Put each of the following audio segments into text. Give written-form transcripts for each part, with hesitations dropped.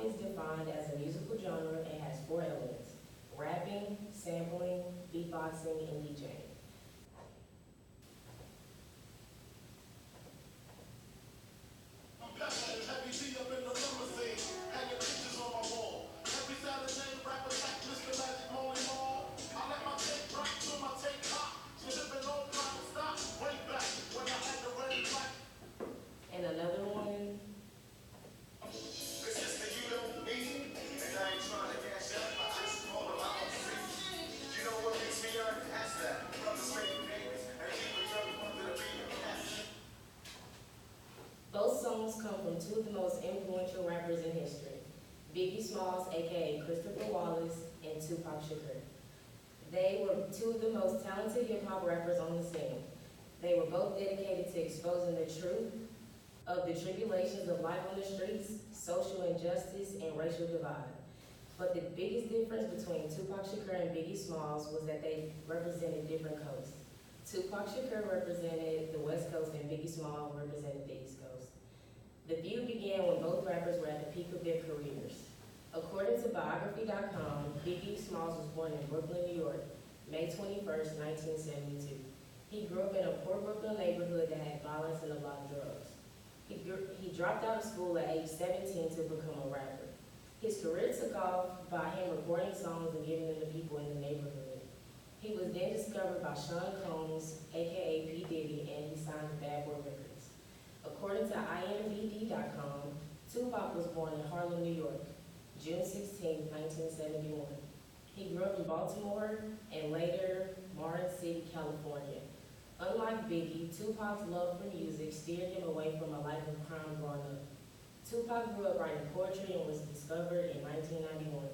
hop is defined as a musical genre and has four elements: rapping, sampling, beatboxing, and DJing. And another one, both songs come from two of the most influential rappers in history, Biggie Smalls, aka Christopher Wallace, and Tupac Shakur. They were two of the most talented hip-hop rappers on the scene. They were both dedicated to exposing the truth of the tribulations of life on the streets, social injustice, and racial divide. But the biggest difference between Tupac Shakur and Biggie Smalls was that they represented different coasts. Tupac Shakur represented the West Coast and Biggie Smalls represented the East Coast. The feud began when both rappers were at the peak of their careers. According to biography.com, Biggie Smalls was born in Brooklyn, New York, May 21st, 1972. He grew up in a poor Brooklyn neighborhood that had violence and a lot of drugs. He dropped out of school at age 17 to become a rapper. His career took off by him recording songs and giving them to people in the neighborhood. He was then discovered by Sean Combs, aka P. Diddy, and he signed to Bad Boy Records. According to IMDb.com, Tupac was born in Harlem, New York, June 16, 1971. He grew up in Baltimore and later Marin City, California. Unlike Biggie, Tupac's love for music steered him away from a life of crime growing up. Tupac grew up writing poetry and was discovered in 1991.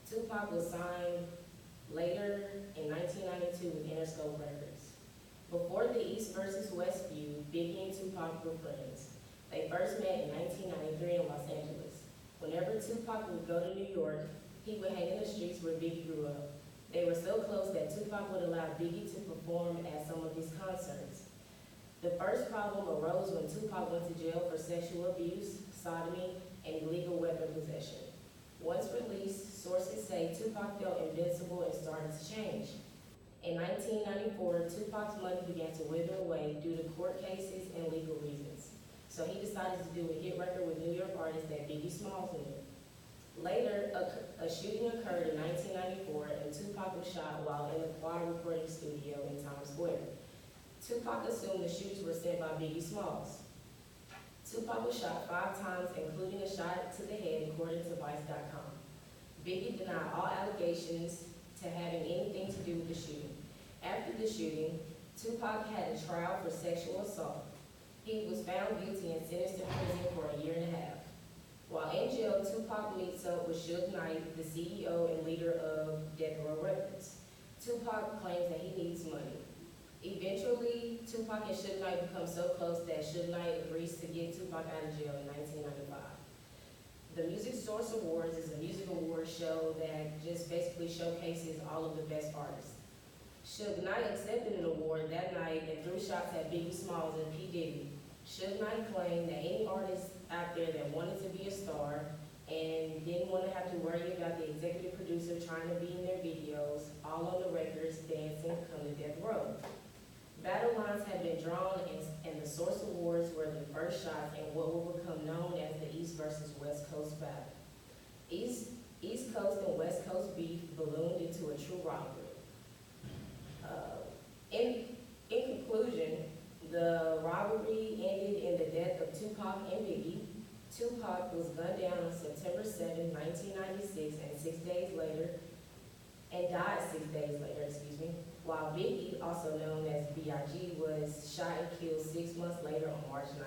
Tupac was signed later in 1992 with Interscope Records. Before the East versus West feud, Biggie and Tupac were friends. They first met in 1993 in Los Angeles. Whenever Tupac would go to New York, he would hang in the streets where Biggie grew up. They were so close that Tupac would allow Biggie to perform at some of his concerts. The first problem arose when Tupac went to jail for sexual abuse, sodomy, and illegal weapon possession. Once released, sources say Tupac felt invincible and started to change. In 1994, Tupac's money began to wither away due to court cases and legal reasons. So he decided to do a hit record with New York artist that Biggie Smalls knew. Later, a shooting occurred in 1994 and Tupac was shot while in the Quad recording studio in Times Square. Tupac assumed the shooters were sent by Biggie Smalls. Tupac was shot 5 times, including a shot to the head, according to Vice.com. Biggie denied all allegations to having anything to do with the shooting. After the shooting, Tupac had a trial for sexual assault. He was found guilty and sentenced to prison for a year and a half. While in jail, Tupac meets up with Suge Knight, the CEO and leader of Death Row Records. Tupac claims that he needs money. Eventually, Tupac and Suge Knight become so close that Suge Knight agrees to get Tupac out of jail in 1995. The Music Source Awards is a music award show that just basically showcases all of the best artists. Suge Knight accepted an award that night and threw shots at Biggie Smalls and P. Diddy. Suge Knight claimed that any artist out there that wanted to be a star and didn't want to have to worry about the executive producer trying to be in their videos, all on the records, dancing, come to Death Row. Battle lines have been drawn and the Source Awards were the first shots in what will become known as the East versus West Coast battle. East Coast and West Coast beef ballooned into a true rivalry. In conclusion, the rivalry ended in the death of Tupac and Biggie. Tupac was gunned down on September 7, 1996, and died 6 days later, while Biggie, also known as B.I.G., was shot and killed 6 months later on March 9,